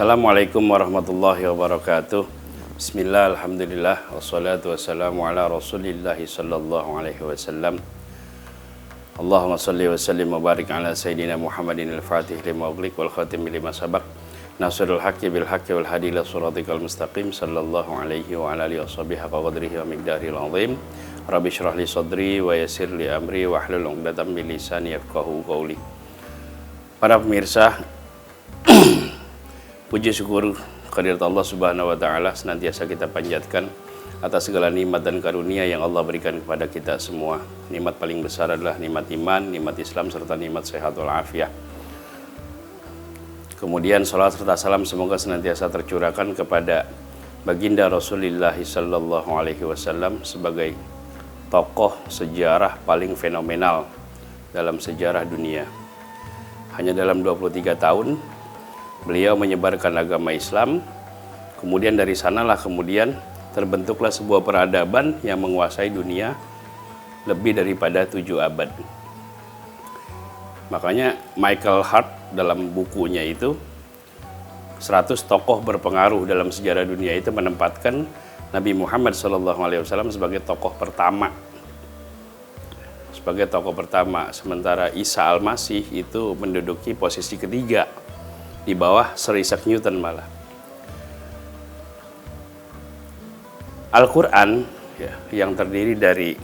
Assalamualaikum warahmatullahi wabarakatuh. Bismillah, alhamdulillah, wassalatu wassalamu ala rasulillahi sallallahu alaihi wasallam. Allahumma salli wa sallim wa barik ala sayyidina Muhammadin al-fatih lima ughliq wal khatim lima sabaq nasrul haqqi bil haqqi wal hadi ila siratikal mustaqim sallallahu alaihi wa ala alihi washabihi haqqa qadrihi wa miqdaril azim. Rabbi shrah li sadri wa yassir li amri wa hlul 'uqdatam min lisani yafqahu qawli. Para pemirsa, puji syukur kehadirat Allah Subhanahu wa taala senantiasa kita panjatkan atas segala nikmat dan karunia yang Allah berikan kepada kita semua. Nikmat paling besar adalah nikmat iman, nikmat Islam serta nikmat sehat wal afiah. Kemudian salat serta salam semoga senantiasa tercurahkan kepada baginda Rasulullah sallallahu alaihi wasallam sebagai tokoh sejarah paling fenomenal dalam sejarah dunia. Hanya dalam 23 tahun beliau menyebarkan agama Islam, kemudian dari sanalah kemudian terbentuklah sebuah peradaban yang menguasai dunia lebih daripada 7 abad. Makanya Michael Hart dalam bukunya itu 100 tokoh berpengaruh dalam sejarah dunia itu menempatkan Nabi Muhammad SAW sebagai tokoh pertama. Sebagai tokoh pertama, sementara Isa Al-Masih itu menduduki posisi ketiga di bawah Sir Isaac Newton malah. Al-Quran ya, yang terdiri dari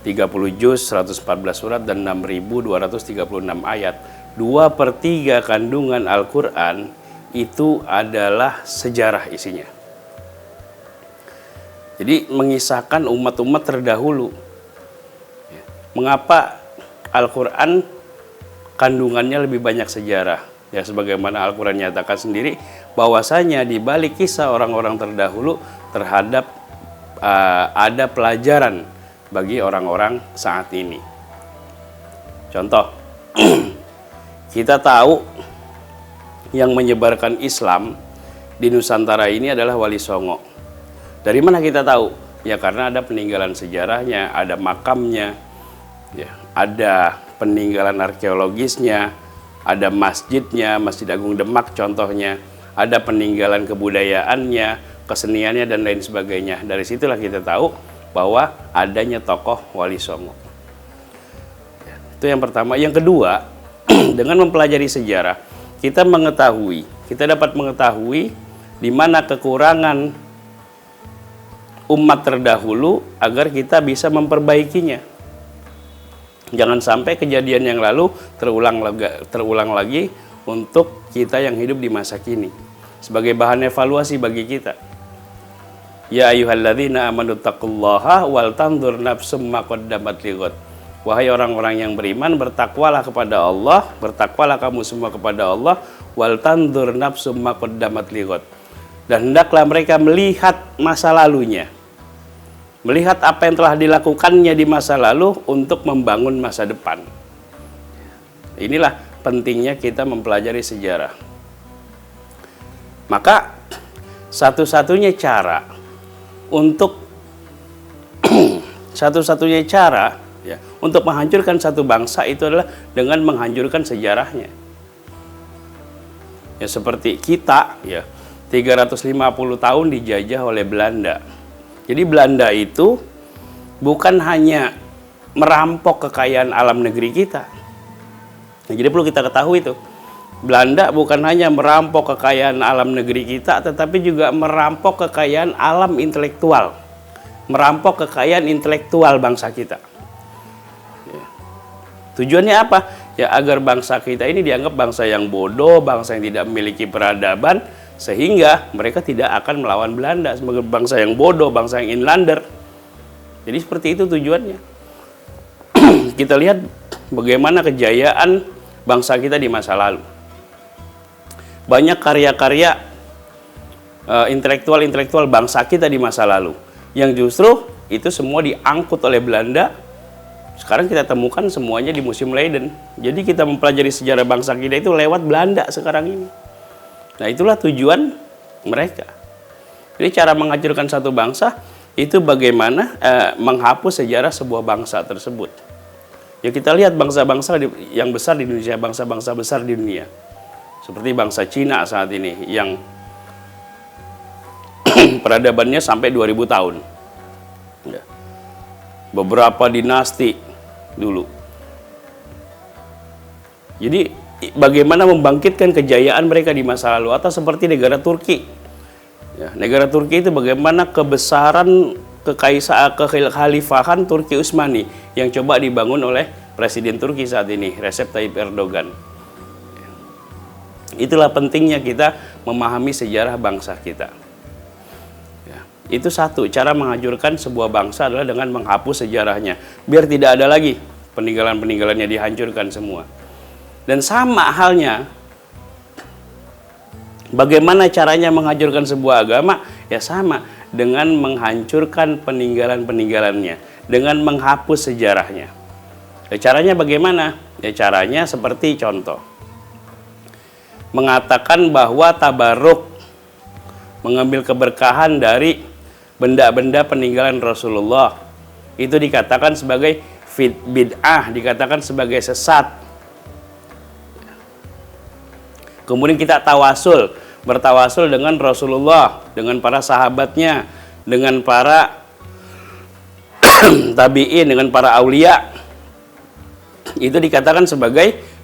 30 juz, 114 surat dan 6.236 ayat, 2/3 kandungan Al-Quran itu adalah sejarah isinya. Jadi mengisahkan umat-umat terdahulu. Mengapa Al-Quran kandungannya lebih banyak sejarah? Ya, sebagaimana Al-Quran nyatakan sendiri bahwasanya di balik kisah orang-orang terdahulu terhadap ada pelajaran bagi orang-orang saat ini. Contoh, kita tahu yang menyebarkan Islam di Nusantara ini adalah Wali Songo. Dari mana kita tahu? Ya karena ada peninggalan sejarahnya, ada makamnya, ya, ada peninggalan arkeologisnya, ada masjidnya, Masjid Agung Demak contohnya, ada peninggalan kebudayaannya, keseniannya dan lain sebagainya. Dari situlah kita tahu bahwa adanya tokoh Wali Songo. Itu yang pertama. Yang kedua, dengan mempelajari sejarah, kita dapat mengetahui di mana kekurangan umat terdahulu agar kita bisa memperbaikinya. Jangan sampai kejadian yang lalu terulang lagi untuk kita yang hidup di masa kini. Sebagai bahan evaluasi bagi kita. Ya ayyuhalladzina amanu taqullaha wal tanzur nafsum ma qaddamat lighad. Wahai orang-orang yang beriman, bertakwalah kepada Allah, bertakwalah kamu semua kepada Allah, wal tanzur nafsum ma qaddamat lighad. Dan hendaklah mereka melihat masa lalunya. Melihat apa yang telah dilakukannya di masa lalu untuk membangun masa depan. Inilah pentingnya kita mempelajari sejarah. Maka satu-satunya cara untuk menghancurkan satu bangsa itu adalah dengan menghancurkan sejarahnya. Ya seperti kita ya 350 tahun dijajah oleh Belanda. Jadi Belanda itu bukan hanya merampok kekayaan alam negeri kita. Nah, jadi perlu kita ketahui itu. Belanda bukan hanya merampok kekayaan alam negeri kita, tetapi juga merampok kekayaan alam intelektual. Merampok kekayaan intelektual bangsa kita. Ya. Tujuannya apa? Ya agar bangsa kita ini dianggap bangsa yang bodoh, bangsa yang tidak memiliki peradaban, sehingga mereka tidak akan melawan Belanda sebagai bangsa yang bodoh, bangsa yang inlander. Jadi seperti itu tujuannya. Kita lihat bagaimana kejayaan bangsa kita di masa lalu. Banyak karya-karya intelektual bangsa kita di masa lalu yang justru itu semua diangkut oleh Belanda. Sekarang kita temukan semuanya di Museum Leiden. Jadi kita mempelajari sejarah bangsa kita itu lewat Belanda sekarang ini. Nah itulah tujuan mereka. Jadi cara menghancurkan satu bangsa itu bagaimana menghapus sejarah sebuah bangsa tersebut. Ya kita lihat bangsa-bangsa yang besar di Indonesia, bangsa-bangsa besar di dunia. Seperti bangsa Cina saat ini yang peradabannya sampai 2000 tahun. Ya. Beberapa dinasti dulu. Jadi bagaimana membangkitkan kejayaan mereka di masa lalu, atau seperti negara Turki. Ya, negara Turki itu bagaimana kebesaran kekhalifahan Turki Utsmani yang coba dibangun oleh Presiden Turki saat ini, Recep Tayyip Erdogan. Itulah pentingnya kita memahami sejarah bangsa kita. Ya, itu satu, cara menghancurkan sebuah bangsa adalah dengan menghapus sejarahnya, biar tidak ada lagi peninggalan-peninggalannya, dihancurkan semua. Dan sama halnya, bagaimana caranya menghancurkan sebuah agama? Ya sama, dengan menghancurkan peninggalan-peninggalannya, dengan menghapus sejarahnya. Ya, caranya bagaimana? Ya caranya seperti contoh. Mengatakan bahwa tabaruk, mengambil keberkahan dari benda-benda peninggalan Rasulullah, itu dikatakan sebagai bid'ah, dikatakan sebagai sesat. Kemudian kita tawasul, bertawasul dengan Rasulullah, dengan para sahabatnya, dengan para tabi'in, dengan para aulia. Itu dikatakan sebagai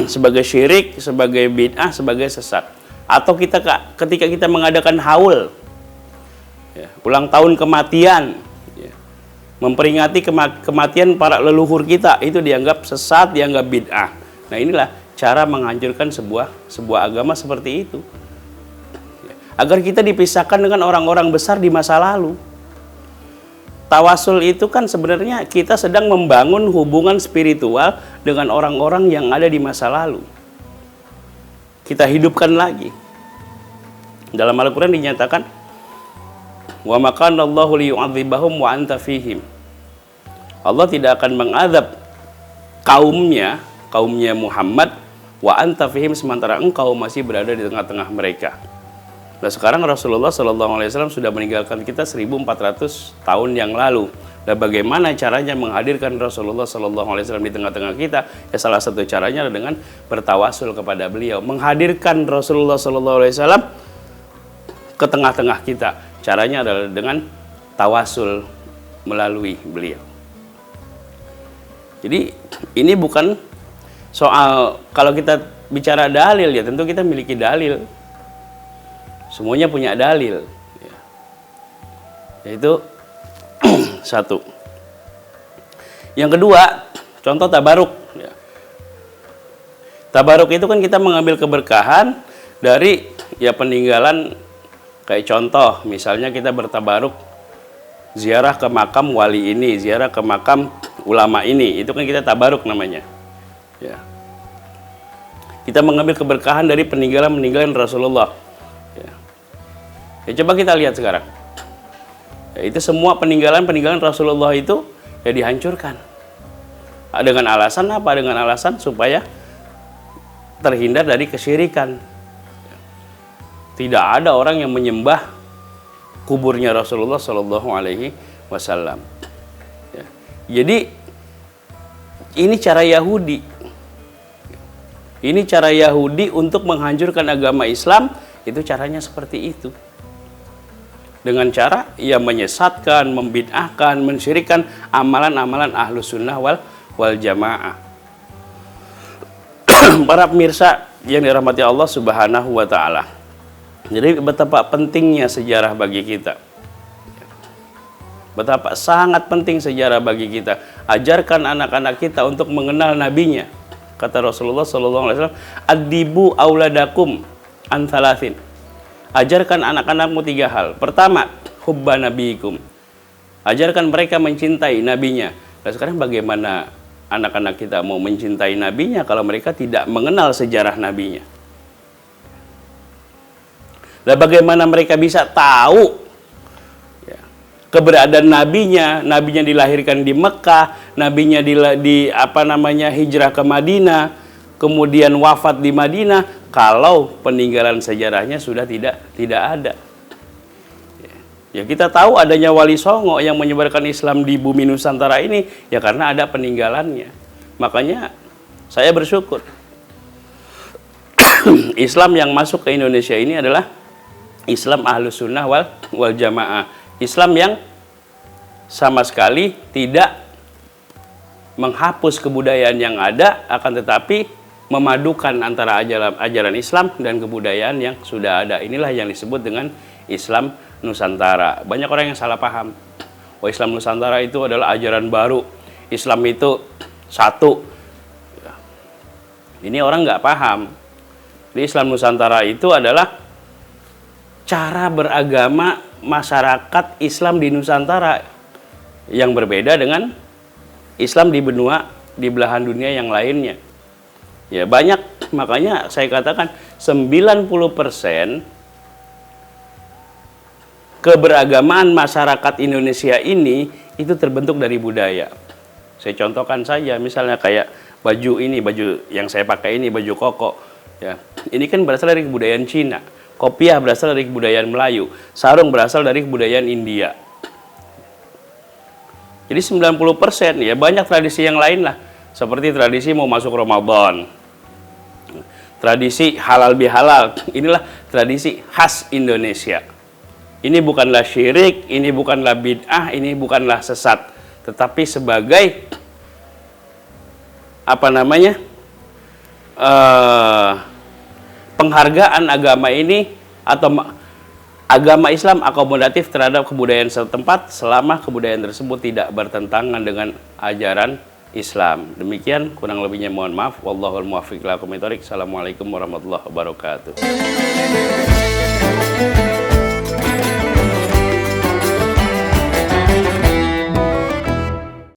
sebagai syirik, sebagai bid'ah, sebagai sesat. Atau ketika kita mengadakan haul, ya, ulang tahun kematian, ya, memperingati kematian para leluhur kita, itu dianggap sesat, dianggap bid'ah. Nah inilah cara menghancurkan sebuah agama seperti itu, agar kita dipisahkan dengan orang-orang besar di masa lalu. Tawasul itu kan sebenarnya kita sedang membangun hubungan spiritual dengan orang-orang yang ada di masa lalu. Kita hidupkan lagi. Dalam Al-Quran dinyatakan, wa makanallahu liyu'adzibahum wa anta fihim. Allah tidak akan mengadab kaumnya Muhammad, wa anta fihim, sementara engkau masih berada di tengah-tengah mereka. Nah sekarang Rasulullah SAW sudah meninggalkan kita 1400 tahun yang lalu. Nah bagaimana caranya menghadirkan Rasulullah SAW di tengah-tengah kita? Ya salah satu caranya adalah dengan bertawasul kepada beliau, menghadirkan Rasulullah SAW ke tengah-tengah kita. Caranya adalah dengan tawasul melalui beliau. Jadi ini bukan soal, kalau kita bicara dalil, ya tentu kita miliki dalil. Semuanya punya dalil. Ya. Yaitu satu. Yang kedua, contoh tabaruk. Ya. Tabaruk itu kan kita mengambil keberkahan dari ya peninggalan, kayak contoh, misalnya kita bertabaruk ziarah ke makam wali ini, ziarah ke makam ulama ini, itu kan kita tabaruk namanya. Ya. Kita mengambil keberkahan dari peninggalan-peninggalan Rasulullah. Ya, coba kita lihat sekarang. Ya, itu semua peninggalan-peninggalan Rasulullah itu ya dihancurkan. Dengan alasan apa? Dengan alasan supaya terhindar dari kesyirikan. Tidak ada orang yang menyembah kuburnya Rasulullah Shallallahu Alaihi Wasallam. Ya. Jadi ini cara Yahudi. Ini cara Yahudi untuk menghancurkan agama Islam. Itu caranya seperti itu. Dengan cara ia menyesatkan, membid'ahkan, mensyirikkan amalan-amalan ahlus sunnah wal jamaah. Para pemirsa yang dirahmati Allah Subhanahu wa ta'ala, jadi betapa pentingnya sejarah bagi kita, betapa sangat penting sejarah bagi kita. Ajarkan anak-anak kita untuk mengenal nabinya. Kata Rasulullah SAW, adibu auladakum an thalathin. Ajarkan anak-anakmu 3 hal. Pertama, hubba nabiikum. Ajarkan mereka mencintai nabinya. Nah sekarang bagaimana anak-anak kita mau mencintai nabinya kalau mereka tidak mengenal sejarah nabinya? Nah bagaimana mereka bisa tahu ya, keberadaan nabinya? Nabinya dilahirkan di Mekah, nabinya hijrah ke Madinah, kemudian wafat di Madinah, kalau peninggalan sejarahnya sudah tidak ada. Ya kita tahu adanya Wali Songo yang menyebarkan Islam di bumi Nusantara ini ya karena ada peninggalannya. Makanya saya bersyukur Islam yang masuk ke Indonesia ini adalah Islam Ahlus Sunnah wal Jamaah. Islam yang sama sekali tidak menghapus kebudayaan yang ada, akan tetapi memadukan antara ajaran Islam dan kebudayaan yang sudah ada. Inilah yang disebut dengan Islam Nusantara. Banyak orang yang salah paham. Oh, Islam Nusantara itu adalah ajaran baru. Islam itu satu. Ini orang nggak paham. Di Islam Nusantara itu adalah cara beragama masyarakat Islam di Nusantara yang berbeda dengan Islam di belahan dunia yang lainnya. Ya, banyak, makanya saya katakan 90% keberagaman masyarakat Indonesia ini itu terbentuk dari budaya. Saya contohkan saja, misalnya kayak baju ini, baju yang saya pakai ini, baju koko. Ya, ini kan berasal dari kebudayaan Cina. Kopiah berasal dari kebudayaan Melayu. Sarung berasal dari kebudayaan India. Jadi 90% ya banyak tradisi yang lain lah. Seperti tradisi mau masuk Ramadan. Tradisi halal bihalal. Inilah tradisi khas Indonesia. Ini bukanlah syirik, ini bukanlah bid'ah, ini bukanlah sesat. Tetapi sebagai penghargaan agama ini atau agama Islam akomodatif terhadap kebudayaan setempat selama kebudayaan tersebut tidak bertentangan dengan ajaran Islam. Demikian, kurang lebihnya mohon maaf. Wallahul muwaffiq ila aqwamit thoriq. Assalamualaikum warahmatullahi wabarakatuh.